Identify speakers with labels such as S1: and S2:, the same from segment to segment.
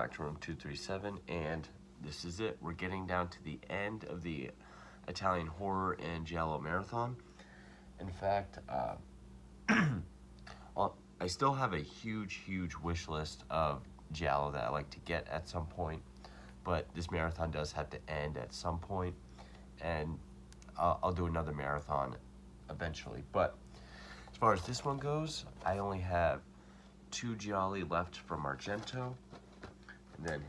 S1: back to room 237, and this is it. We're getting down to the end of the Italian horror and giallo marathon. In fact, I still have a huge wish list of giallo that I like to get at some point, but this marathon does have to end at some point, and I'll do another marathon eventually. But as far as this one goes, I only have 2 gialli left from Argento, and then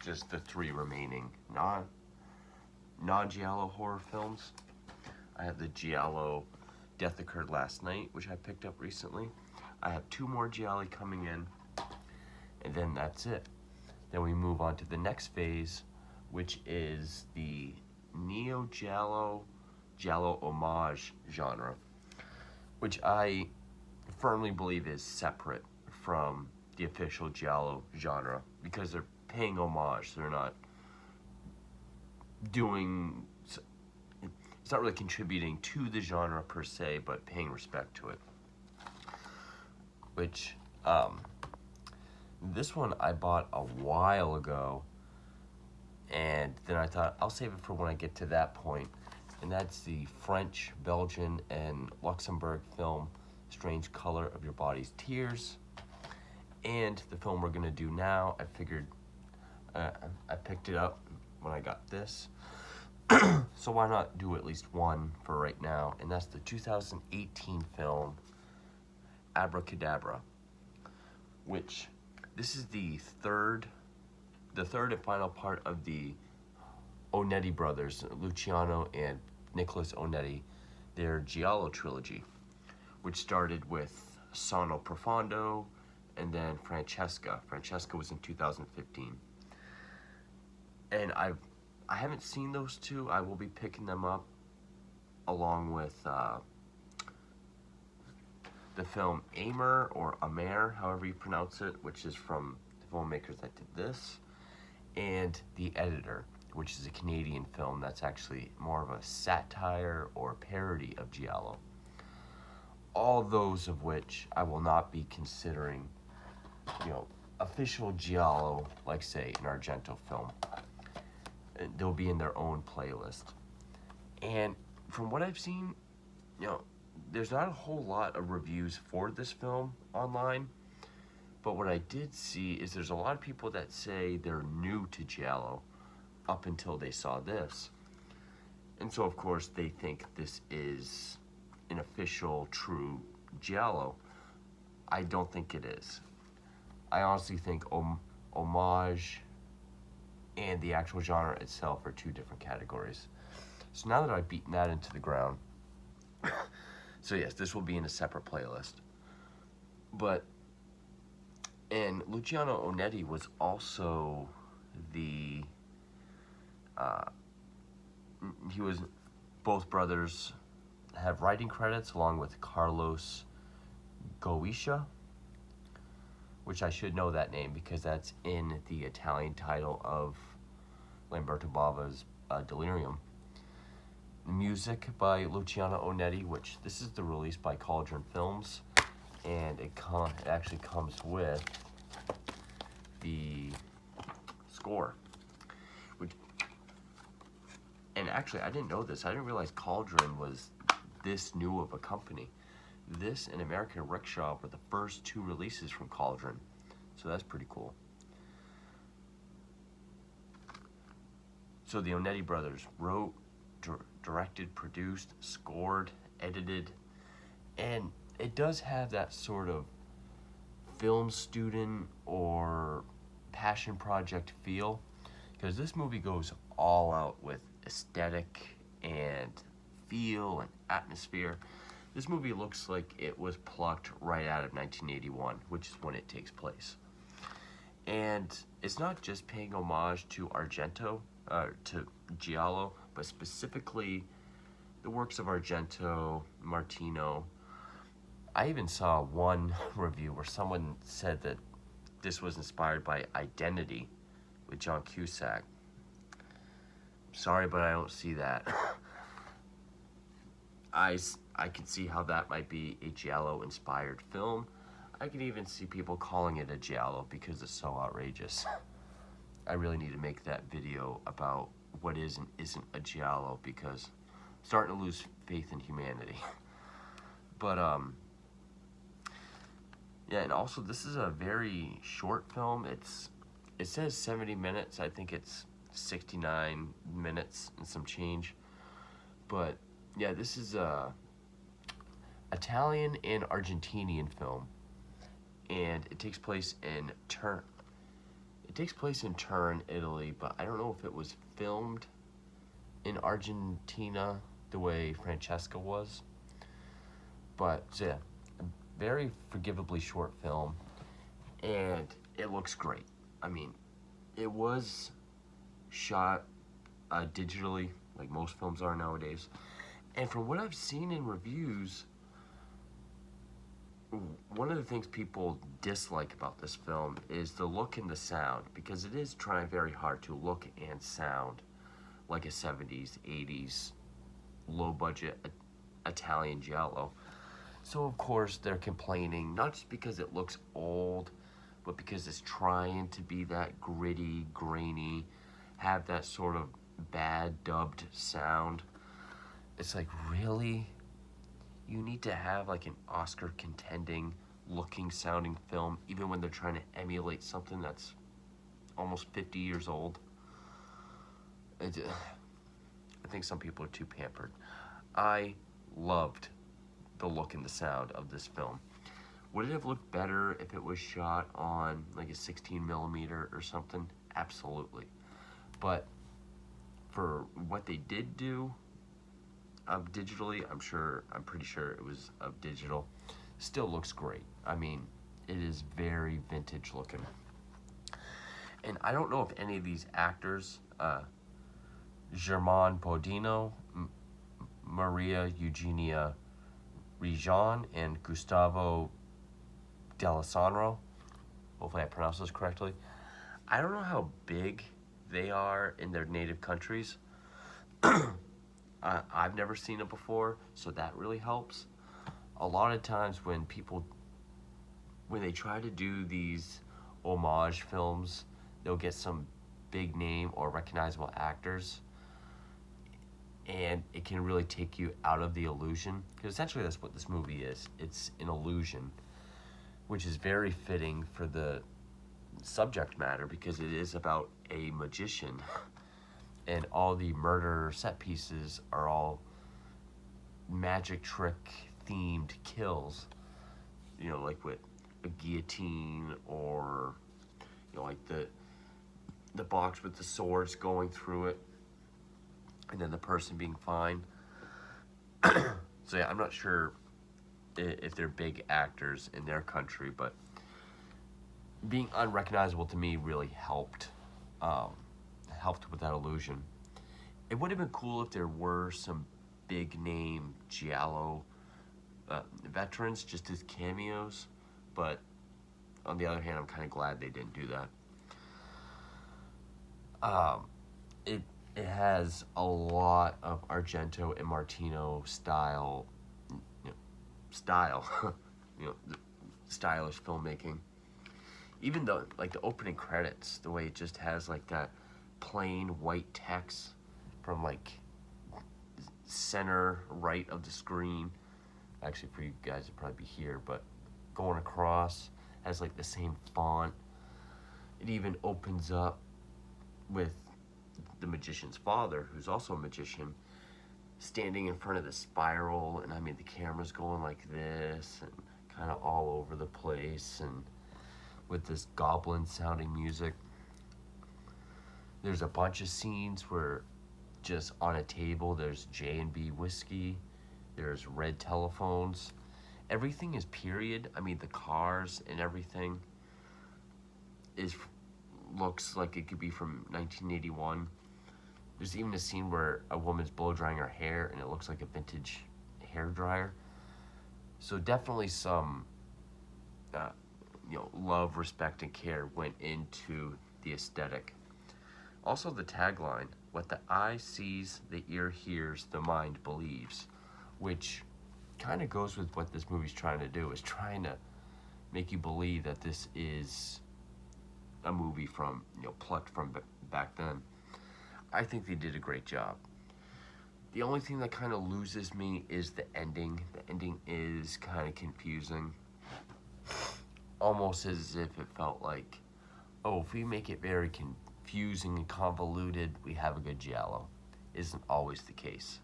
S1: just the 3 remaining non-giallo horror films. I have the giallo Death Occurred Last Night, which I picked up recently. I have 2 more gialli coming in, and then that's it. Then we move on to the next phase, which is the Neo-Giallo, Giallo Homage genre, which I firmly believe is separate from the official giallo genre, because they're paying homage. They're not doing, it's not really contributing to the genre per se, but paying respect to it. Which, this one I bought a while ago, and then I thought I'll save it for when I get to that point, and that's the French, Belgian, and Luxembourg film Strange Color of Your Body's Tears. And the film we're gonna do now, I figured I picked it up when I got this, so why not do at least one for right now, and that's the 2018 film Abrakadabra, which this is the third and final part of the Onetti brothers, Luciano and Nicholas Onetti, their giallo trilogy, which started with Sonno Profondo and then Francesca. Francesca was in 2015. And I haven't seen those 2. I will be picking them up along with the film Amer, or Amer, however you pronounce it, which is from the filmmakers that did this, and The Editor, which is a Canadian film that's actually more of a satire or parody of giallo. All those of which I will not be considering, official giallo, like say an Argento film. They'll be in their own playlist. And from what I've seen, there's not a whole lot of reviews for this film online, but what I did see is there's a lot of people that say they're new to giallo up until they saw this. And so of course they think this is an official, true giallo. I don't think it is. I honestly think homage and the actual genre itself are 2 different categories. So now that I've beaten that into the ground, so yes, this will be in a separate playlist. And Luciano Onetti was also both brothers have writing credits along with Carlos Goetia, which I should know that name because that's in the Italian title of Lamberto Bava's Delirium. Music by Luciano Onetti, which this is the release by Cauldron Films, and it actually comes with the score. And actually, I didn't know this. I didn't realize Cauldron was this new of a company. This and American Rickshaw were the first 2 releases from Cauldron, so that's pretty cool. So the Onetti brothers wrote, directed, produced, scored, edited, and it does have that sort of film student or passion project feel, because this movie goes all out with aesthetic and feel and atmosphere. This movie looks like it was plucked right out of 1981, which is when it takes place. And it's not just paying homage to Argento, to giallo, but specifically the works of Argento, Martino. I even saw one review where someone said that this was inspired by Identity with John Cusack. Sorry, but I don't see that. I could see how that might be a giallo-inspired film. I could even see people calling it a giallo because it's so outrageous. I really need to make that video about what is and isn't a giallo because I'm starting to lose faith in humanity. But yeah, and also this is a very short film. It says 70 minutes. I think it's 69 minutes and some change. But yeah, this is a Italian and Argentinian film, and it takes place in Turin. It takes place in Turin, Italy, but I don't know if it was filmed in Argentina the way Francesca was. But yeah, a very forgivably short film, and it looks great. I mean, it was shot digitally, like most films are nowadays. And from what I've seen in reviews, one of the things people dislike about this film is the look and the sound, because it is trying very hard to look and sound like a 70s, 80s, low-budget Italian giallo. So of course they're complaining, not just because it looks old, but because it's trying to be that gritty, grainy, have that sort of bad dubbed sound. It's like, really? You need to have like an Oscar contending looking sounding film even when they're trying to emulate something that's almost 50 years old? I think some people are too pampered. I loved the look and the sound of this film. Would it have looked better if it was shot on like a 16 millimeter or something? Absolutely. But for what they did do of digitally, I'm pretty sure it was of digital, still looks great. I mean, it is very vintage looking. And I don't know if any of these actors, Germán Bodino, Maria Eugenia Rejan, and Gustavo D'Alessandro, hopefully I pronounced this correctly, I don't know how big they are in their native countries. I've never seen it before, so that really helps. A lot of times when they try to do these homage films, they'll get some big name or recognizable actors, and it can really take you out of the illusion, because essentially that's what this movie is. It's an illusion, which is very fitting for the subject matter because it is about a magician. And all the murder set pieces are all magic trick themed kills. You know, like with a guillotine, or you know, like the box with the swords going through it, and then the person being fine. So yeah, I'm not sure if they're big actors in their country, but being unrecognizable to me really helped with that illusion. It would have been cool if there were some big name giallo veterans just as cameos, but on the other hand, I'm kind of glad they didn't do that. It has a lot of Argento and Martino style, stylish filmmaking. Even though, like, the opening credits, the way it just has like that plain white text from like center right of the screen. Actually, for you guys, it'd probably be here, but going across has like the same font. It even opens up with the magician's father, who's also a magician, standing in front of the spiral, and I mean the camera's going like this and kind of all over the place, and with this goblin sounding music. There's a bunch of scenes where just on a table there's J&B whiskey, there's red telephones. Everything is period. I mean, the cars and everything looks like it could be from 1981. There's even a scene where a woman's blow drying her hair and it looks like a vintage hair dryer. So definitely some love, respect, and care went into the aesthetic. Also, the tagline, what the eye sees, the ear hears, the mind believes, which kind of goes with what this movie's trying to do, is trying to make you believe that this is a movie from, plucked from back then. I think they did a great job. The only thing that kind of loses me is the ending. The ending is kind of confusing. Almost as if it felt like, oh, if we make it very confusing and convoluted, we have a good giallo. Isn't always the case.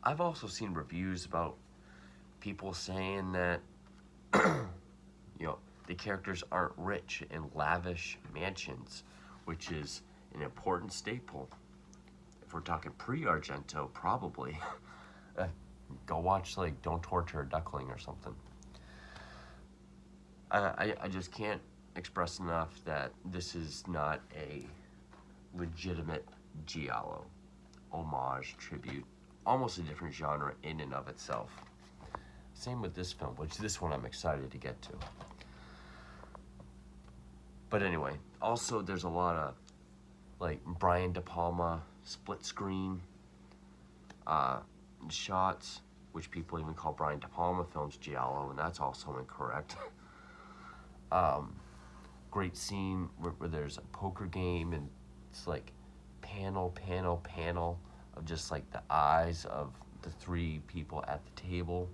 S1: I've also seen reviews about people saying that, the characters aren't rich in lavish mansions, which is an important staple. If we're talking pre-Argento, probably. Go watch, like, Don't Torture a Duckling or something. I just can't express enough that this is not a legitimate giallo, homage, tribute, almost a different genre in and of itself. Same with this film, which this one I'm excited to get to. But anyway, also there's a lot of like Brian De Palma split screen shots, which people even call Brian De Palma films giallo, and that's also incorrect. Great scene where there's a poker game, and it's like panel of just like the eyes of the three people at the table.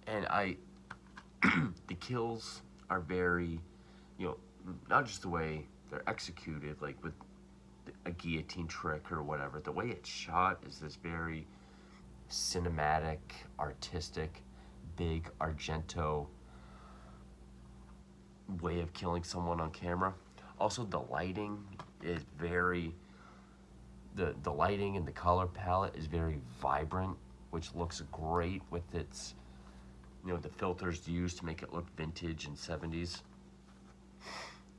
S1: And the kills are very, not just the way they're executed, like with a guillotine trick or whatever. The way it's shot is this very cinematic, artistic, big Argento way of killing someone on camera. Also, the lighting is very, the lighting and the color palette is very vibrant, which looks great with its, the filters used to make it look vintage and 70s.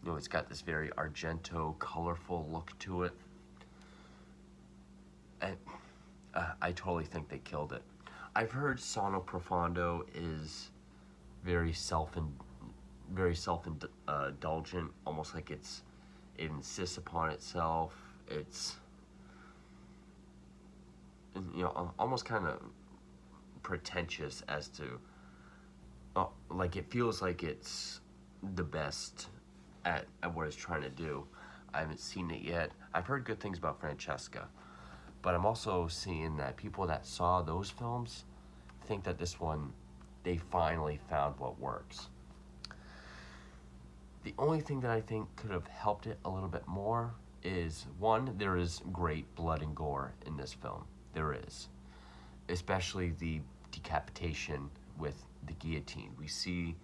S1: It's got this very Argento, colorful look to it. And I totally think they killed it. I've heard Sono Profondo is very self-indulgent, almost like it insists upon itself. It's, almost kind of pretentious as to, like it feels like it's the best at what it's trying to do. I haven't seen it yet. I've heard good things about Francesca, but I'm also seeing that people that saw those films think that this one, they finally found what works. The only thing that I think could have helped it a little bit more is, one, there is great blood and gore in this film. There is. Especially the decapitation with the guillotine. We see,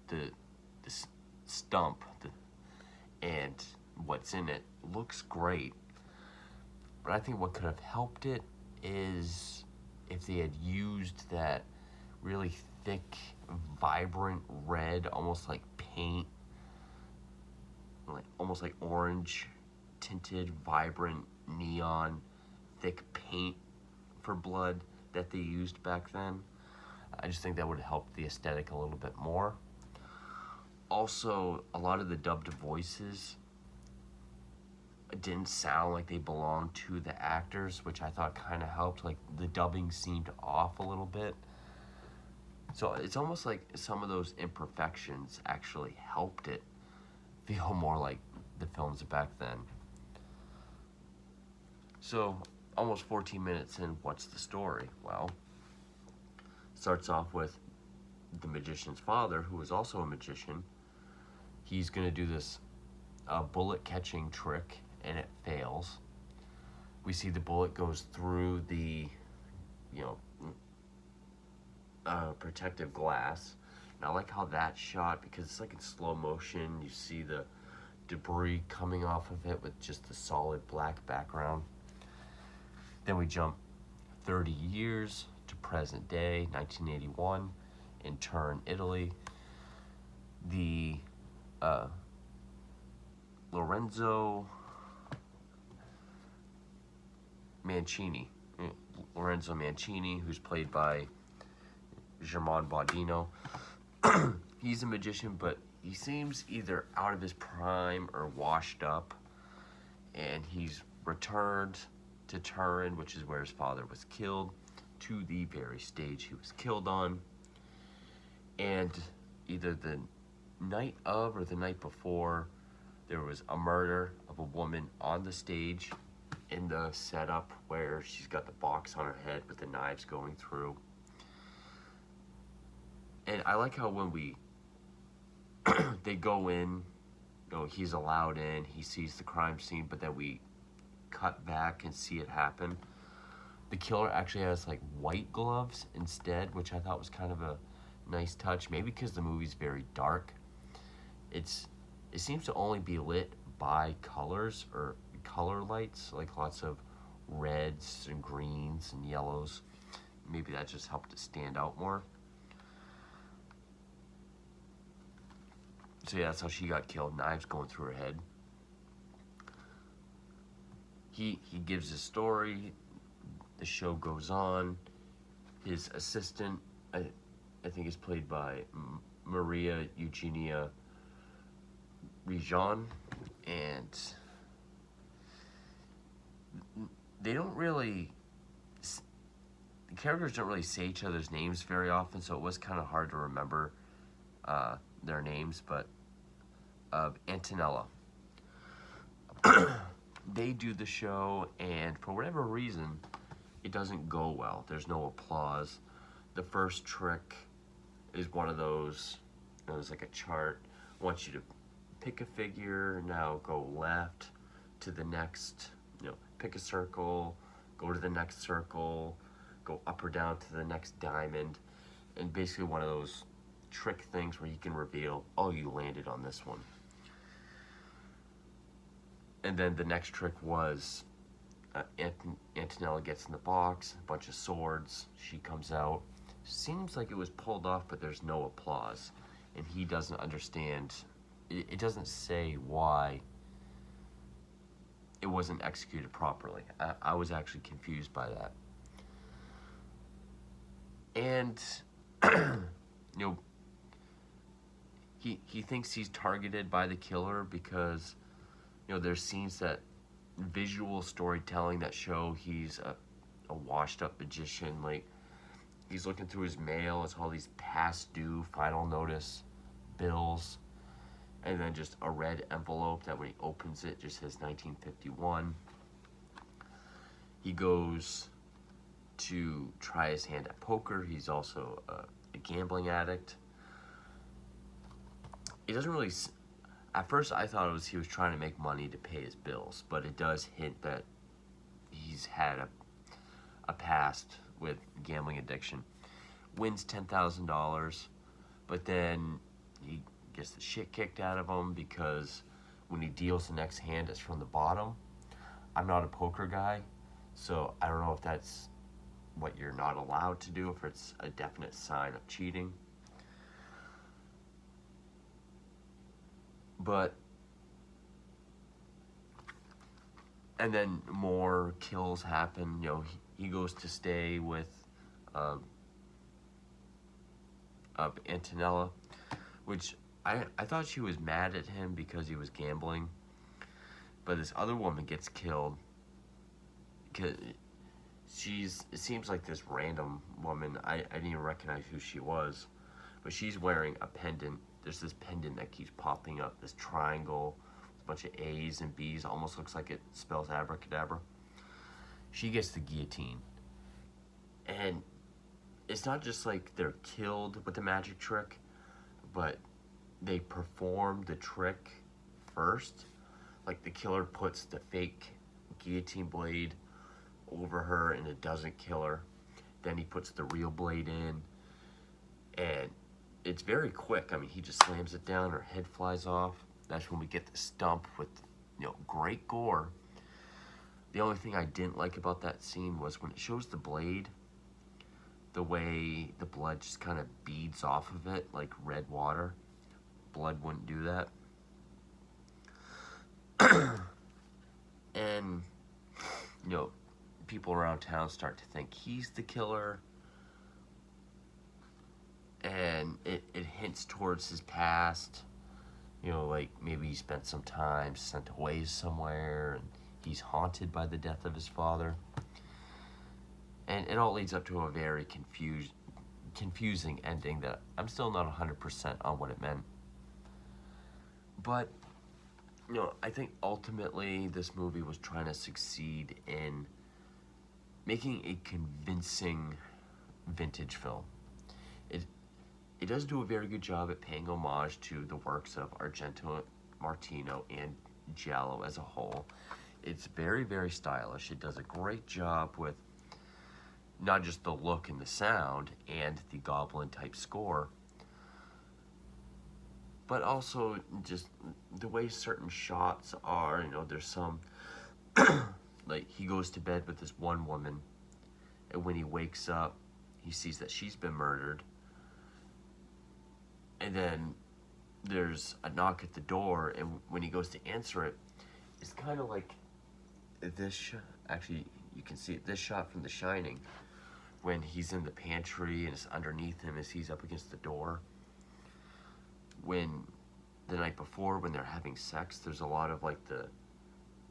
S1: the stump and what's in it looks great. But I think what could have helped it is if they had used that really thick, vibrant red, almost like paint, almost like orange tinted, vibrant, neon, thick paint for blood that they used back then. I just think that would have helped the aesthetic a little bit more. Also, a lot of the dubbed voices didn't sound like they belonged to the actors, which I thought kind of helped. Like, the dubbing seemed off a little bit. So it's almost like some of those imperfections actually helped it feel more like the films back then. So, almost 14 minutes in, what's the story? Well, starts off with the magician's father, who is also a magician. He's going to do this bullet catching trick, and it fails. We see the bullet goes through the, protective glass. And I like how that's shot because it's like in slow motion. You see the debris coming off of it with just the solid black background. Then we jump 30 years to present day, 1981, in Turin, Italy. The Lorenzo Mancini, who's played by Germán Baudino. He's a magician, but he seems either out of his prime or washed up, and he's returned to Turin, which is where his father was killed, to the very stage he was killed on. And either the night of or the night before, there was a murder of a woman on the stage in the setup where she's got the box on her head with the knives going through. And I like how when they go in, he's allowed in, he sees the crime scene, but then we cut back and see it happen. The killer actually has like white gloves instead, which I thought was kind of a nice touch. Maybe because the movie's very dark. It seems to only be lit by colors or color lights, like lots of reds and greens and yellows. Maybe that just helped it stand out more. So yeah, that's how she got killed. Knives going through her head. He gives his story. The show goes on. His assistant, I think, is played by Maria Eugenia Rejon, and they don't really, the characters don't really say each other's names very often, so it was kind of hard to remember their names, but Antonella. They do the show, and for whatever reason, it doesn't go well. There's no applause. The first trick is one of those, it's like a chart. I want you to pick a figure, now go left to the next, pick a circle, go to the next circle, go up or down to the next diamond, and basically one of those trick things where you can reveal, oh, you landed on this one. And then the next trick was Antonella gets in the box, a bunch of swords, she comes out. Seems like it was pulled off, but there's no applause. And he doesn't understand, it doesn't say why it wasn't executed properly. I was actually confused by that. And, he thinks he's targeted by the killer because, there's scenes that visual storytelling that show he's a washed up magician. Like, he's looking through his mail, it's all these past due final notice bills, and then just a red envelope that when he opens it just says 1951. He goes to try his hand at poker. He's also a gambling addict. It doesn't really, at first I thought he was trying to make money to pay his bills, but it does hint that he's had a past with gambling addiction. Wins $10,000, but then he gets the shit kicked out of him because when he deals the next hand, it's from the bottom. I'm not a poker guy, so I don't know if that's what you're not allowed to do, if it's a definite sign of cheating. But, and then more kills happen. He goes to stay with Antonella, which I thought she was mad at him because he was gambling. But this other woman gets killed because it seems like this random woman. I didn't even recognize who she was, but she's wearing a pendant. There's this pendant that keeps popping up, this triangle with a bunch of A's and B's, almost looks like it spells Abrakadabra. She gets the guillotine. And it's not just like they're killed with the magic trick, but they perform the trick first. Like the killer puts the fake guillotine blade over her and it doesn't kill her. Then he puts the real blade in, and it's very quick. I mean, he just slams it down, her head flies off. That's when we get the stump with, great gore. The only thing I didn't like about that scene was when it shows the blade, the way the blood just kind of beads off of it like red water. Blood wouldn't do that. And, people around town start to think he's the killer. And it hints towards his past. Like maybe he spent some time sent away somewhere and he's haunted by the death of his father. And it all leads up to a very confusing ending that I'm still not 100% on what it meant. But, I think ultimately this movie was trying to succeed in making a convincing vintage film. It, it does do a very good job at paying homage to the works of Argento, Martino, and Giallo as a whole. It's very, very stylish. It does a great job with not just the look and the sound and the Goblin type score, but also just the way certain shots are. There's some, like, he goes to bed with this one woman, and when he wakes up, he sees that she's been murdered. And then there's a knock at the door, and when he goes to answer it, it's kind of like this. Actually, you can see it, this shot from The Shining, when he's in the pantry and it's underneath him as he's up against the door. When the night before, when they're having sex, there's a lot of like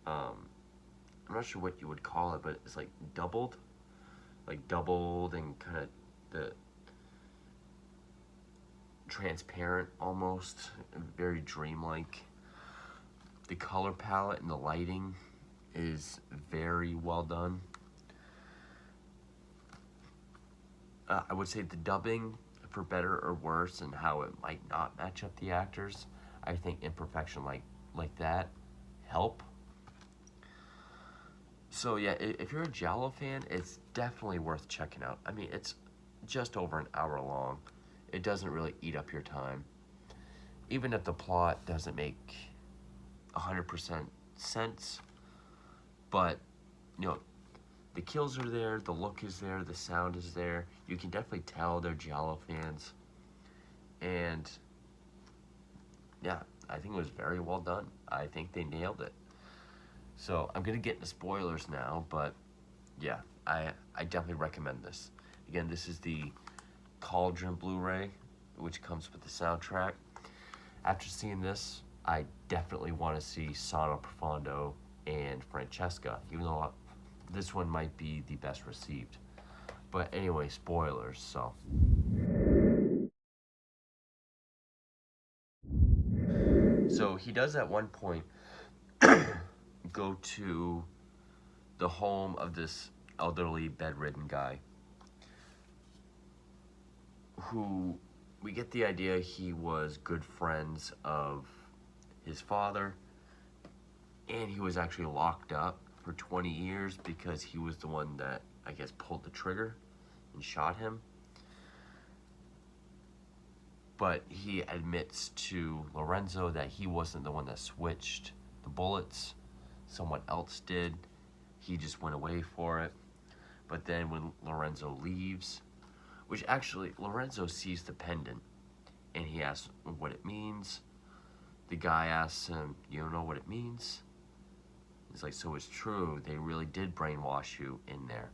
S1: I'm not sure what you would call it, but it's like doubled and kind of the transparent almost, very dreamlike. The color palette and the lighting is very well done. I would say the dubbing, for better or worse, and how it might not match up the actors, I think imperfection like that help. So yeah, if you're a Giallo fan, it's definitely worth checking out. I mean, it's just over an hour long. It doesn't really eat up your time. Even if the plot doesn't make 100% sense, but the kills are there, the look is there, the sound is there. You can definitely tell they're Giallo fans. And yeah, I think it was very well done. I think they nailed it. So I'm going to get into spoilers now, but yeah, I definitely recommend this. Again, this is the Cauldron Blu-ray, which comes with the soundtrack. After seeing this, I definitely want to see Sono Profondo and Francesca, even though this one might be the best received. But anyway, spoilers, So he does at one point go to the home of this elderly bedridden guy who we get the idea he was good friends of his father, and he was actually locked up for 20 years because he was the one that, I guess, pulled the trigger and shot him. But he admits to Lorenzo that he wasn't the one that switched the bullets. Someone else did. He just went away for it. But then when Lorenzo leaves, which actually, Lorenzo sees the pendant, and he asks what it means. The guy asks him, "You don't know what it means?" He's like, "So it's true, they really did brainwash you in there."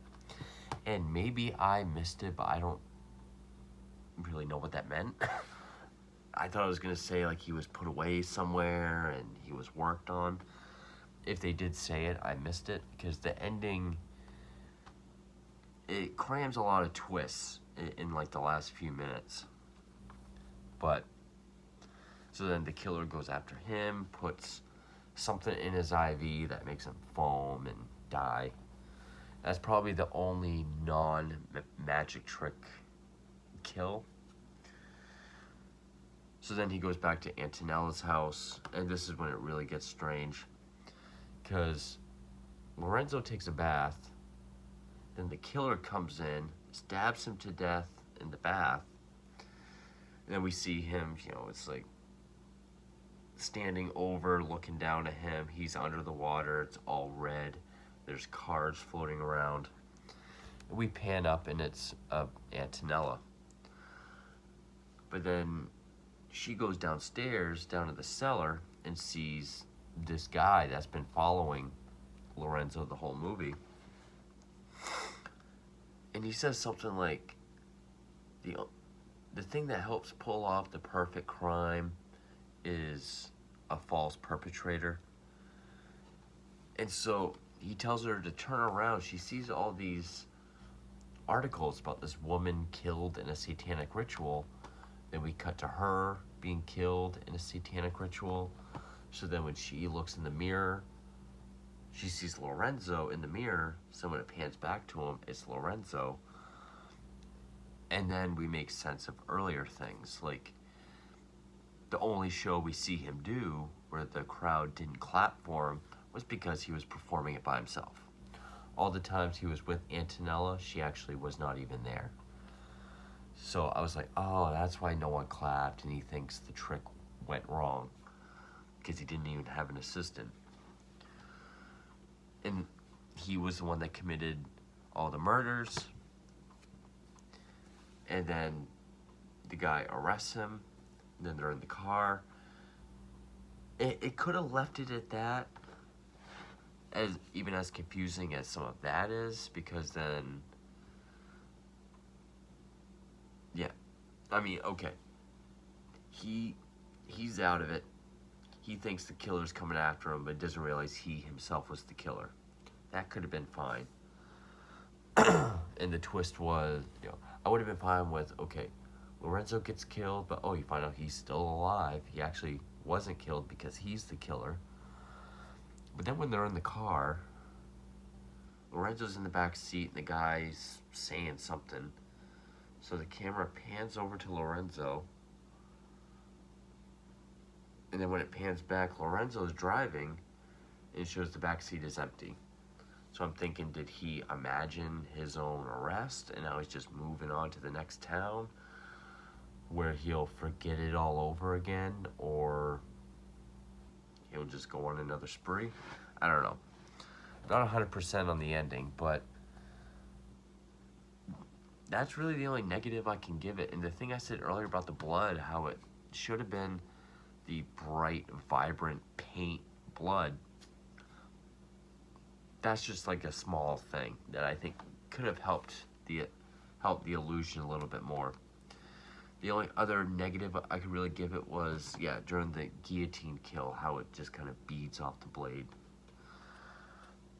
S1: And maybe I missed it, but I don't really know what that meant. I thought I was going to say like he was put away somewhere and he was worked on. If they did say it, I missed it, because the ending, it crams a lot of twists in like the last few minutes. But so then the killer goes after him, puts something in his IV that makes him foam and die. That's probably the only non-magic trick kill. So then he goes back to Antonella's house, and this is when it really gets strange, because Lorenzo takes a bath, then the killer comes in, stabs him to death in the bath, and then we see him, it's like standing over, looking down at him. He's under the water, it's all red, there's cards floating around. We pan up and it's Antonella. But then she goes downstairs, down to the cellar, and sees this guy that's been following Lorenzo the whole movie. And he says something like, the thing that helps pull off the perfect crime is a false perpetrator. And so he tells her to turn around. She sees all these articles about this woman killed in a satanic ritual. Then we cut to her being killed in a satanic ritual. So then when she looks in the mirror, she sees Lorenzo in the mirror. So when it pans back to him, it's Lorenzo. And then we make sense of earlier things, like the only show we see him do where the crowd didn't clap for him was because he was performing it by himself. All the times he was with Antonella, she actually was not even there. So I was like, oh, that's why no one clapped, and he thinks the trick went wrong because he didn't even have an assistant. And he was the one that committed all the murders. And then the guy arrests him. And then they're in the car. It could have left it at that, even as confusing as some of that is, because then, yeah, I mean, okay, he's out of it. He thinks the killer's coming after him, but doesn't realize he himself was the killer. That could have been fine. And the twist was, I would have been fine with, okay, Lorenzo gets killed, but you find out he's still alive. He actually wasn't killed because he's the killer. But then when they're in the car, Lorenzo's in the back seat and the guy's saying something. So the camera pans over to Lorenzo. And then when it pans back, Lorenzo's driving and it shows the back seat is empty. So I'm thinking, did he imagine his own arrest and now he's just moving on to the next town where he'll forget it all over again, or he'll just go on another spree? I don't know. Not 100% on the ending, but that's really the only negative I can give it. And the thing I said earlier about the blood, how it should have been the bright, vibrant paint blood, that's just like a small thing that I think could have helped the illusion a little bit more. The only other negative I could really give it was, during the guillotine kill, how it just kind of beads off the blade.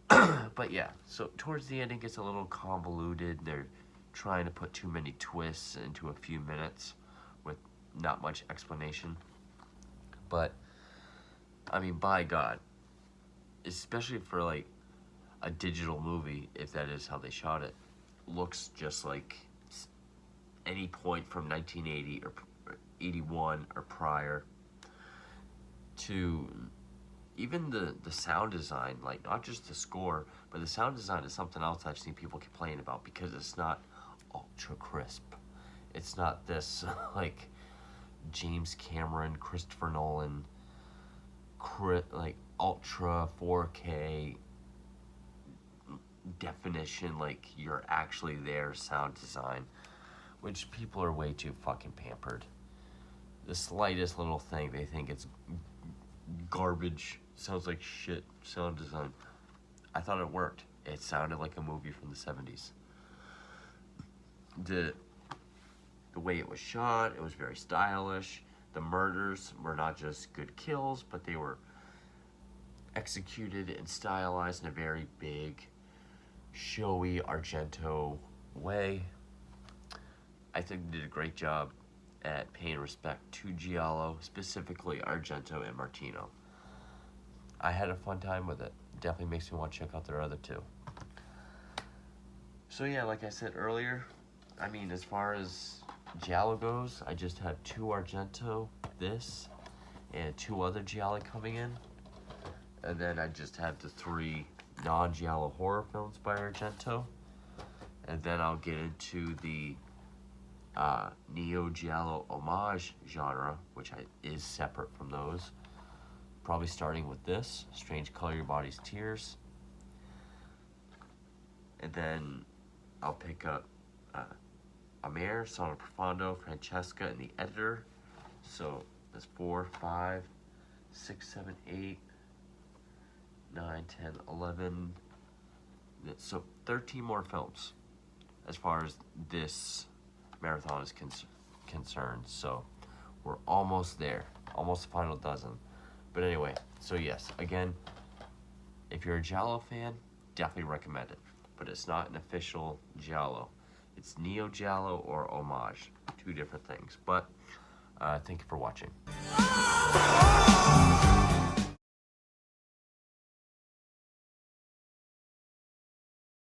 S1: But yeah, so towards the end it gets a little convoluted. They're trying to put too many twists into a few minutes with not much explanation. But, I mean, by God, especially for like a digital movie, if that is how they shot it, looks just like any point from 1980 or 81 or prior. To even the sound design, like not just the score, but the sound design is something else I've seen people complain about, because it's not ultra crisp. It's not this like James Cameron, Christopher Nolan, like ultra 4K definition, like you're actually there sound design, which people are way too fucking pampered. The slightest little thing, they think it's garbage, sounds like shit sound design. I thought it worked. It sounded like a movie from the 70s. The way it was shot, it was very stylish. The murders were not just good kills, but they were executed and stylized in a very big, showy Argento way. I think they did a great job at paying respect to Giallo, specifically Argento and Martino. I had a fun time with it. Definitely makes me want to check out their other two. So yeah, like I said earlier, I mean, as far as Giallo goes, I just have 2 Argento, this, and 2 other Giallo coming in. And then I just have the 3 non-Giallo horror films by Argento. And then I'll get into the Neo-Giallo Homage genre, which is separate from those. Probably starting with this, Strange Color Your Body's Tears. And then I'll pick up Amare, Sono Profondo, Francesca, and The Editor. So that's 4, 5, 6, 7, 8, 9, 10, 11. So 13 more films as far as this marathon is concerned. So we're almost there, almost the final dozen. But anyway, so yes, again, if you're a Giallo fan, definitely recommend it. But it's not an official Giallo. It's Neo-Giallo or Homage. Two different things. But thank you for watching.